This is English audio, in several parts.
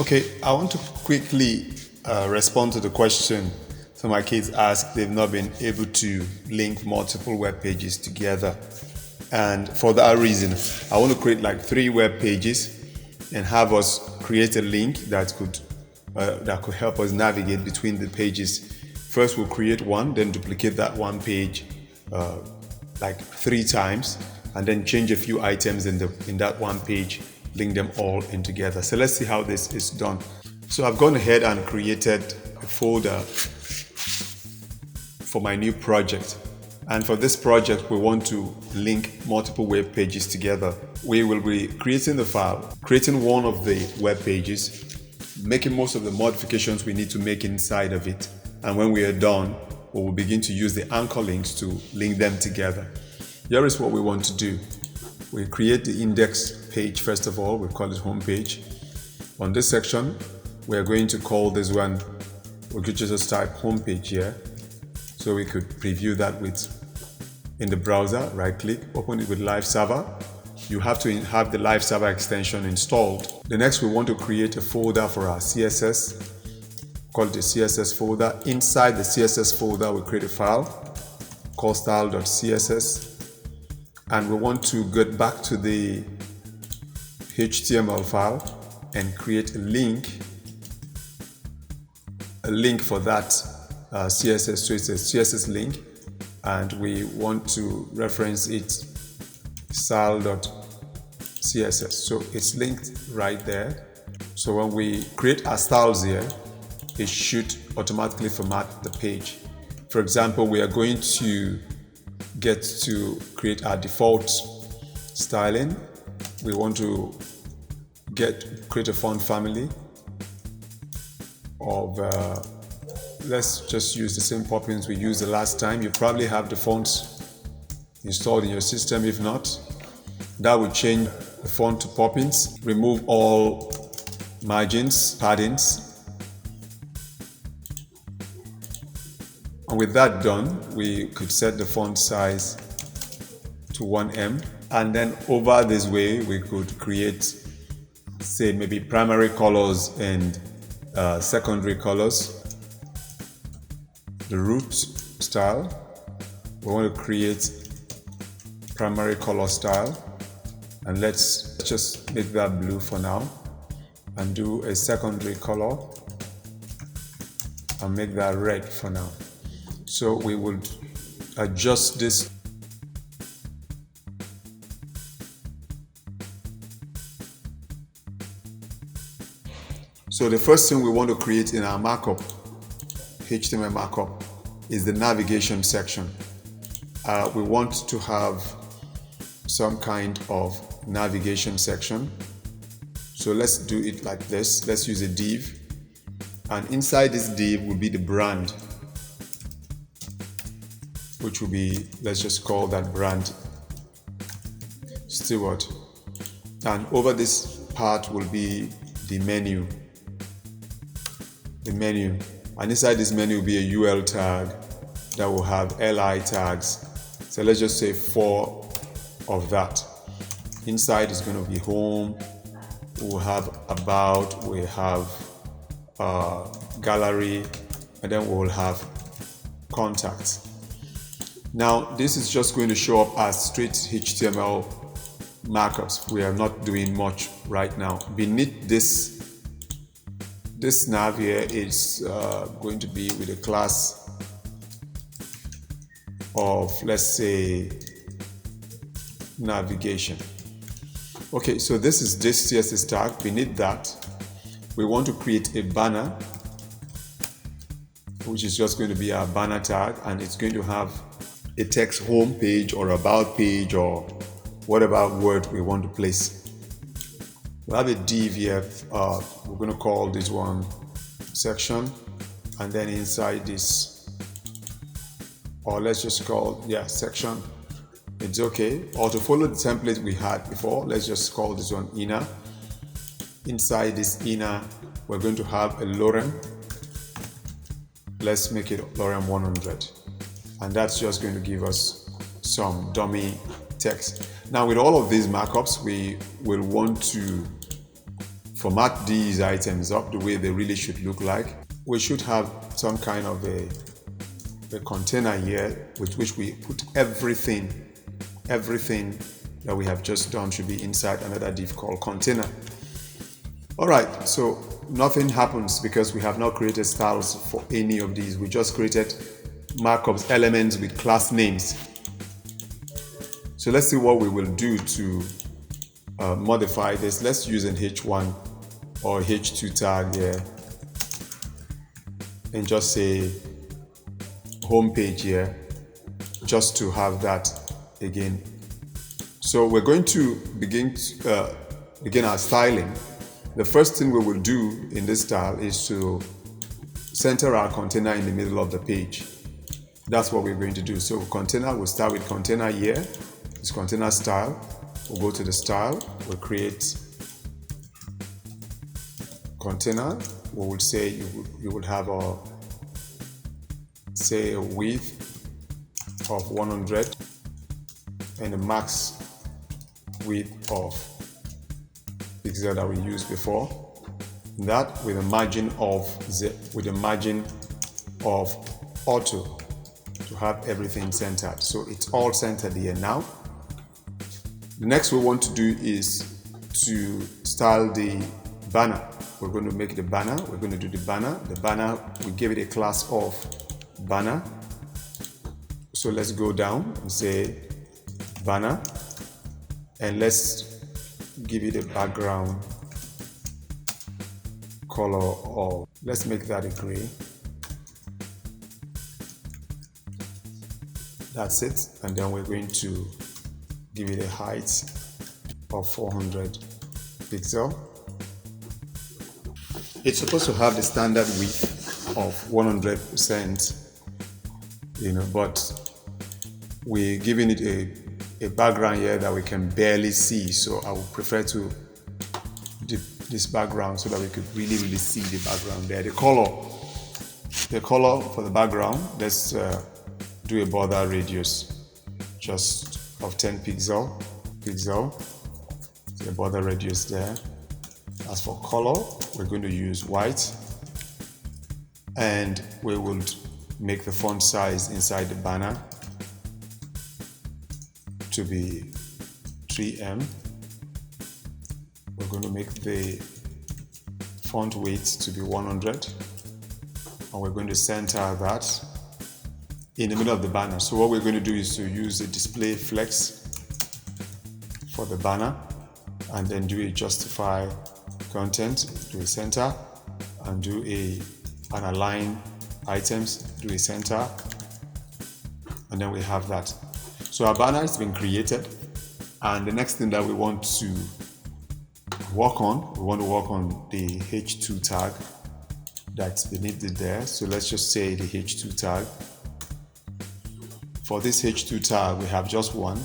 Okay, I want to quickly respond to the question some of my kids ask. They've not been able to link multiple web pages together. And for that reason, I want to create like 3 web pages and have us create a link that could help us navigate between the pages. First, we'll create one, then duplicate that one page like 3 times, and then change a few items in that one page, link them all in together. So let's see how this is done. So I've gone ahead and created a folder for my new project. And for this project, we want to link multiple web pages together. We will be creating the file, creating one of the web pages, making most of the modifications we need to make inside of it. And when we are done, we will begin to use the anchor links to link them together. Here is what we want to do. We create the index page first of all. We call it home page. On this section, we are going to call this one, we could just type home page here. So we could preview that in the browser, right click, open it with Live Server. You have to have the Live Server extension installed. The next, we want to create a folder for our CSS, call it the CSS folder. Inside the CSS folder, we create a file called style.css. And we want to get back to the HTML file and create a link for that CSS. So it's a CSS link, and we want to reference it style.css. So it's linked right there. So when we create our styles here, it should automatically format the page. For example, we are going to get to create our default styling. We want to create a font family of let's just use the same Poppins we used the last time. You probably have the fonts installed in your system. If not, that will change the font to Poppins. Remove all margins, paddings. And with that done, we could set the font size to 1M. And then over this way, we could create, say, maybe primary colors and secondary colors. The root style, we want to create primary color style, and let's just make that blue for now and do a secondary color and make that red for now. So we would adjust this. So the first thing we want to create in our markup, HTML markup, is the navigation section. We want to have some kind of navigation section. So let's do it like this. Let's use a div, and inside this div will be the brand, which will be, let's just call that brand Steward. And over this part will be the menu. And inside this menu will be a UL tag that will have LI tags. So let's just say 4 of that. Inside is going to be home. We'll have about, we have gallery, and then we'll have contacts. Now, this is just going to show up as straight HTML markups. We are not doing much right now. Beneath this nav here is going to be with a class of, let's say, navigation. Okay, so this is this CSS tag. Beneath that, we want to create a banner, which is just going to be our banner tag, and it's going to have a text home page or about page or whatever word we want to place. We have a div here. We're going to call this one section, and then inside this, or let's just call, section. It's okay. Or to follow the template we had before, let's just call this one inner. Inside this inner, we're going to have a lorem. Let's make it lorem 100. And that's just going to give us some dummy text. Now, with all of these markups, we will want to format these items up the way they really should look like. We should have some kind of a container here with which we put everything that we have just done should be inside another div called container. Alright, so nothing happens because we have not created styles for any of these. We just created markups elements with class names. So let's see what we will do to modify this. Let's use an H1 or H2 tag here and just say home page here, just to have that again. So we're going to begin our styling. The first thing we will do in this style is to center our container in the middle of the page. That's what we're going to do. So container, we'll start with container here. It's container style. We'll go to the style. We'll create container. We will say you would have a width of 100 and a max width of pixel that we used before. That with a margin of auto to have everything centered. So it's all centered here now. The next we want to do is to style the banner. We're going to make the banner. We're going to do the banner. The banner, we give it a class of banner. So let's go down and say banner, and let's give it a background color of, let's make that a gray. That's it. And then we're going to give it a height of 400 pixel. It's supposed to have the standard width of 100%, but we're giving it a background here that we can barely see. So I would prefer to dip this background so that we could really see the background there. The color for the background, let's do a border radius just of 10 pixel. The border radius there. As for color, we're going to use white, and we will make the font size inside the banner to be 3M. We're going to make the font weight to be 100, and we're going to center that in the middle of the banner. So what we're going to do is to use a display flex for the banner, and then do a justify content, do a center, and do an align items, do a center, and then we have that. So our banner has been created, and the next thing that we want to work on, the H2 tag that's beneath it there. So let's just say the H2 tag. For this H2 tag, we have just one.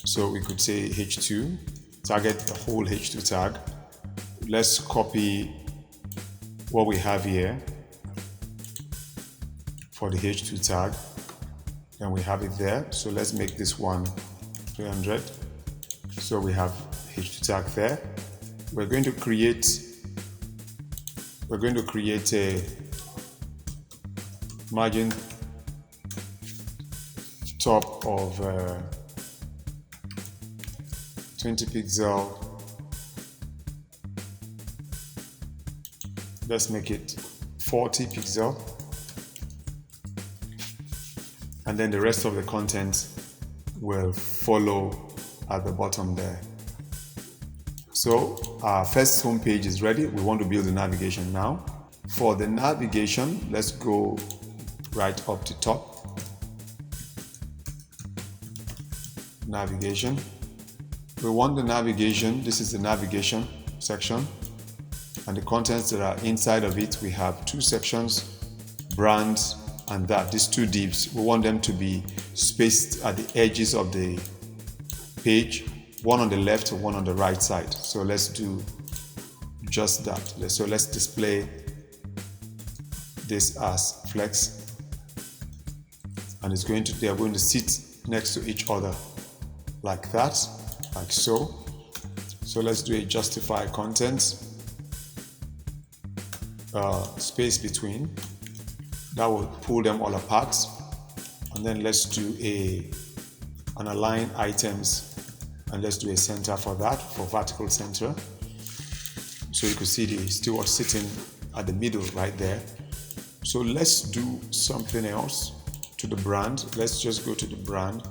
So we could say H2, target the whole H2 tag. Let's copy what we have here for the H2 tag, and we have it there. So let's make this one 300. So we have H2 tag there. We're going to create a margin top of 20 pixel. Let's make it 40 pixel, and then the rest of the content will follow at the bottom there. So our first home page is ready. We want to build the navigation now. For the navigation, let's go right up to top. Navigation. We want the navigation. This is the navigation section. And the contents that are inside of it, we have two sections, brands and that. These two divs, we want them to be spaced at the edges of the page, one on the left and one on the right side. So let's do just that. So let's display this as flex, and they are going to sit next to each other like that, like so. So let's do a justify content. space between. That will pull them all apart. And then let's do an align items, and let's do a center for that, for vertical center. So you can see the steward sitting at the middle right there. So let's do something else to the brand. Let's just go to the brand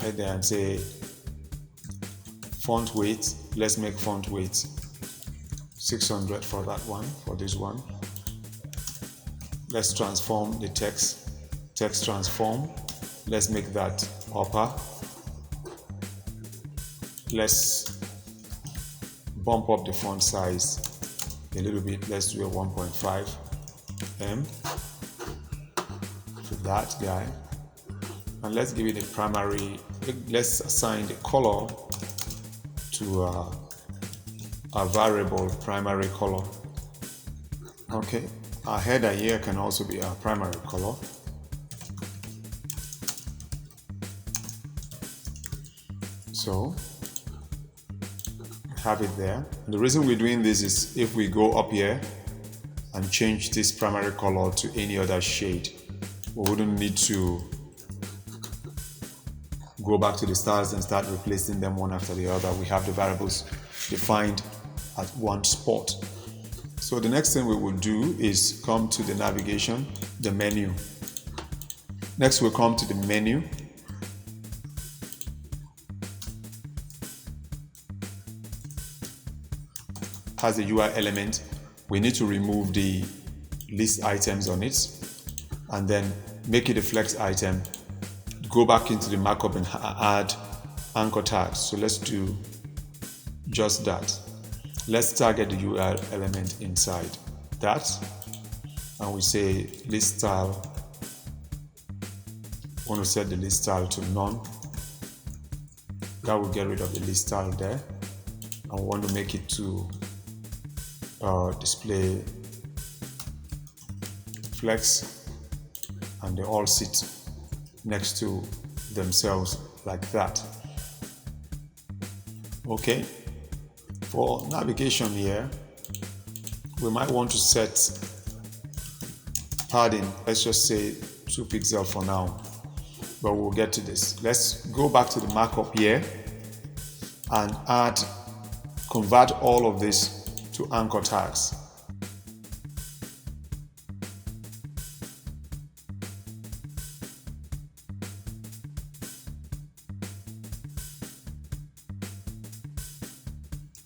right there and say font weight. Let's make font weight 600 for that one, for this one. Let's transform the text transform. Let's make that upper. Let's bump up the font size a little bit. Let's do a 1.5 M for that guy. And let's give it a primary, let's assign the color to a variable primary color. Okay, our header here can also be our primary color. So have it there. And the reason we're doing this is if we go up here and change this primary color to any other shade, we wouldn't need to go back to the styles and start replacing them one after the other. We have the variables defined at one spot. So the next thing we will do is come to the navigation, the menu. Next we'll come to the menu. Has the UI element. We need to remove the list items on it and then make it a flex item. Go back into the markup and add anchor tags. So let's do just that. Let's target the UI element inside that, and we say list style. I want to set the list style to none. That will get rid of the list style there. And we want to make it to display flex, and they all sit next to themselves like that. Okay, for navigation here, we might want to set padding, let's just say 2 pixels for now, but we'll get to this. Let's go back to the markup here and convert all of this to anchor tags.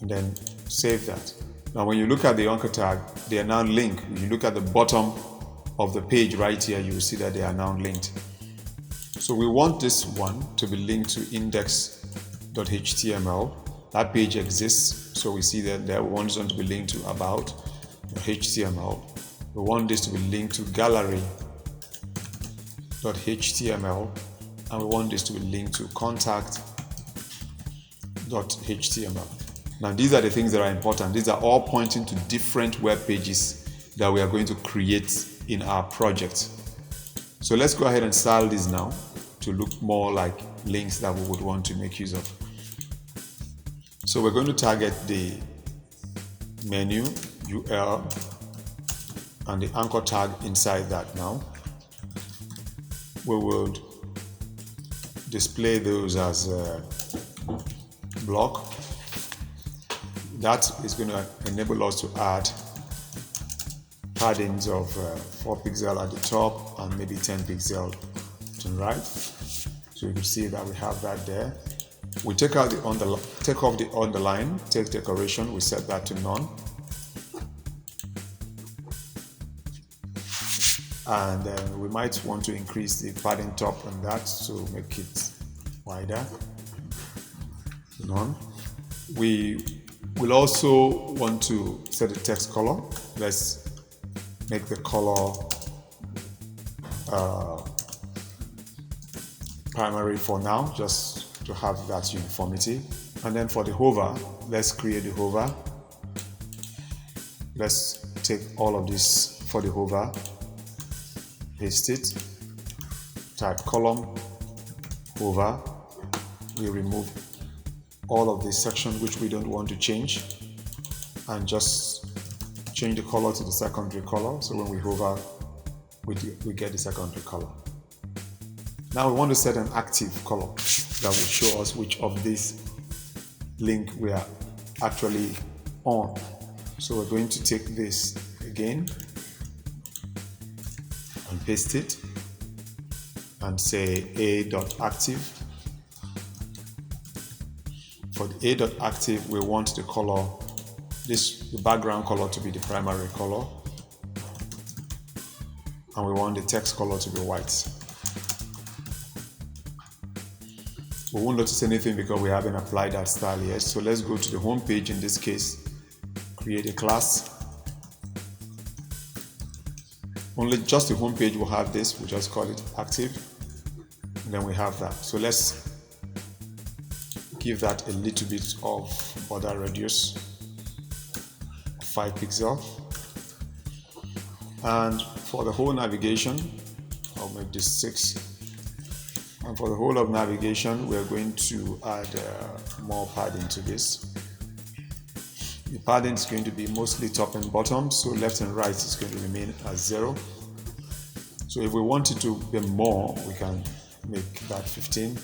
And then save that. Now when you look at the anchor tag, they are now linked. When you look at the bottom of the page right here, you will see that they are now linked. So we want this one to be linked to index.html. That page exists, so we see that there. We want this one to be linked to about.html. We want this to be linked to gallery.html, and we want this to be linked to contact.html. Now these are the things that are important. These are all pointing to different web pages that we are going to create in our project. So let's go ahead and style these now to look more like links that we would want to make use of. So we're going to target the menu, UL, and the anchor tag inside that now. We will display those as a block. That is going to enable us to add paddings of 4 pixels at the top and maybe 10 pixels to the right. So you can see that we have that there. We take off the underline, text decoration, we set that to none. And then we might want to increase the padding top on that, so make it wider. None. We will also want to set the text color. Let's make the color primary for now, just to have that uniformity. And then for the hover, let's create the hover. Let's take all of this for the hover, paste it, type column, hover. We remove all of this section which we don't want to change, and just change the color to the secondary color. So when we hover, we get the secondary color. Now we want to set an active color that will show us which of these link we are actually on. So we're going to take this again and paste it and say a.active. For the a.active, we want the color, the background color to be the primary color, and we want the text color to be white. We won't notice anything because we haven't applied that style yet. So let's go to the home page. In this case, create a class. Only just the home page will have this. We just call it active, and then we have that. So let's give that a little bit of border radius, 5 pixels. And for the whole navigation, I'll make this 6. And for the whole of navigation, we're going to add more padding to this. The padding is going to be mostly top and bottom, so left and right is going to remain as 0. So if we want it to be more, we can make that 15,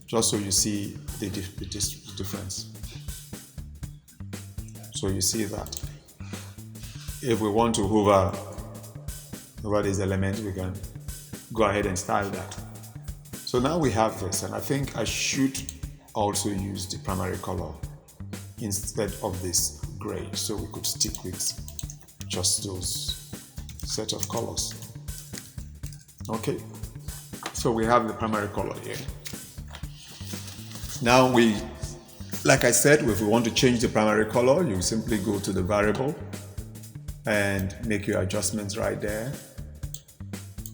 just so you see the difference. So you see that. If we want to hover over this element, we can go ahead and style that. So now we have this, and I think I should also use the primary color instead of this gray, so we could stick with just those set of colors. Okay, so we have the primary color here. Now like I said, if we want to change the primary color, you simply go to the variable and make your adjustments right there.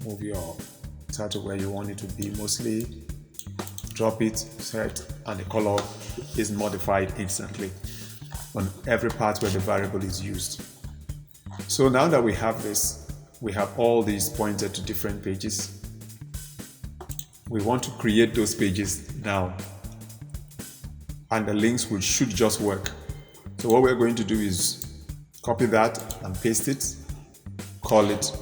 Move your title where you want it to be mostly, drop it, set, and the color is modified instantly on every part where the variable is used. So now that we have this, we have all these pointed to different pages. We want to create those pages now, and the links should just work. So what we're going to do is copy that and paste it, call it,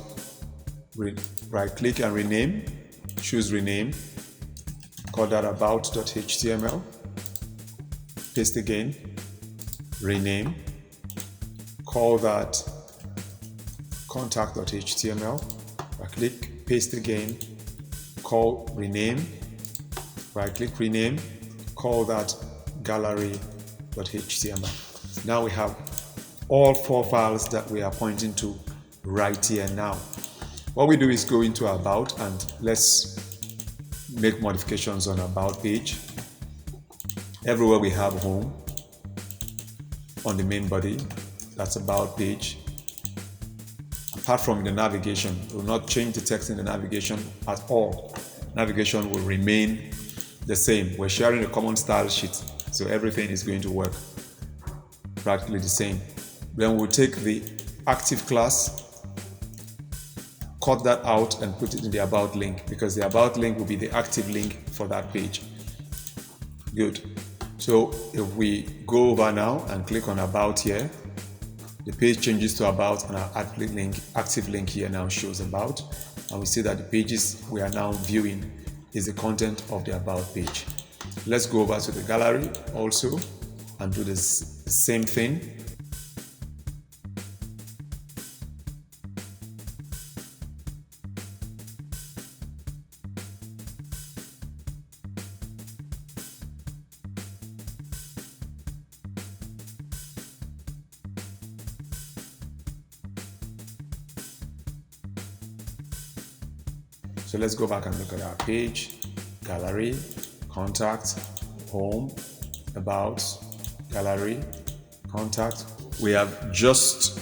right click and rename, choose rename, call that about.html, paste again, rename, call that contact.html, right click, paste again, call rename, right click, rename, call that gallery.html. Now we have all 4 files that we are pointing to right here now. What we do is go into about and let's make modifications on about page. Everywhere we have home on the main body, that's about page. Apart from the navigation, we will not change the text in the navigation at all. Navigation will remain the same. We're sharing a common style sheet, so everything is going to work practically the same. Then we'll take the active class, cut that out and put it in the about link, because the about link will be the active link for that page. Good. So if we go over now and click on about here, the page changes to about, and our active link here now shows about, and we see that the pages we are now viewing is the content of the about page. Let's go over to the gallery also and do the same thing. So let's go back and look at our page, gallery, contact, home, about, gallery, contact. We have just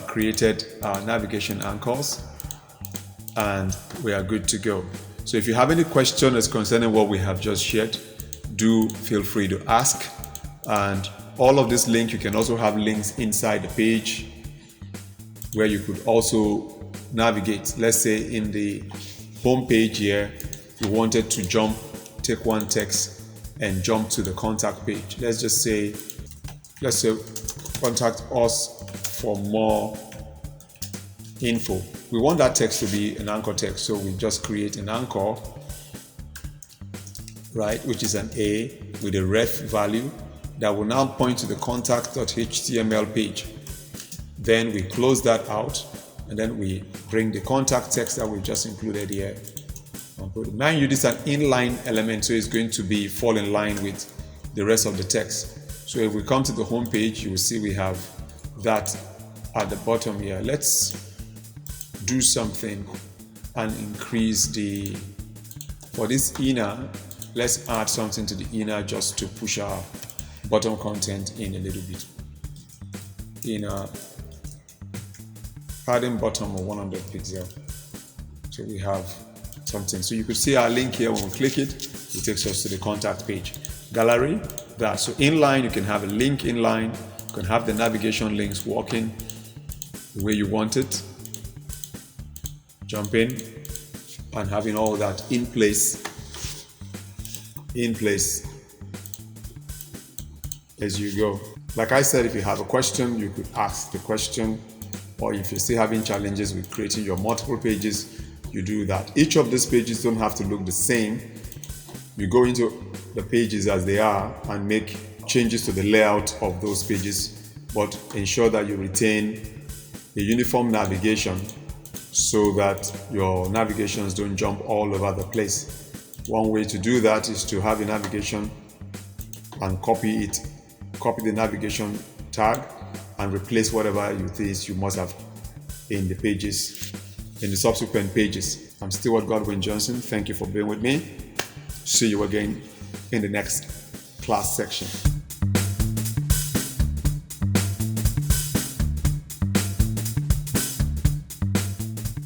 created our navigation anchors and we are good to go. So if you have any questions concerning what we have just shared, do feel free to ask. And all of this link, you can also have links inside the page where you could also navigate. Let's say in the home page here, you wanted to take one text and jump to the contact page. Let's say contact us for more info. We want that text to be an anchor text, so we just create an anchor, right, which is an A with a ref value that will now point to the contact.html page. Then we close that out, and then we bring the contact text that we just included here. Mind you, this is an inline element, so it's going to fall in line with the rest of the text. So if we come to the home page, you will see we have that at the bottom here. Let's do something and increase for this inner, let's add something to the inner just to push our bottom content in a little bit. Inner, padding bottom of 100 pixel. So we have something. So you could see our link here. When we click it, it takes us to the contact page. Gallery, that. So inline, you can have a link inline. You can have the navigation links working the way you want it. Jump in and having all that in place as you go. Like I said, if you have a question, you could ask the question, or if you're still having challenges with creating your multiple pages, you do that. Each of these pages don't have to look the same. You go into the pages as they are and make changes to the layout of those pages, but ensure that you retain a uniform navigation so that your navigations don't jump all over the place. One way to do that is to have a navigation and copy the navigation tag and replace whatever you think you must have in the pages, in the subsequent pages. I'm Steward Godwin Jornsen. Thank you for being with me. See you again in the next class section.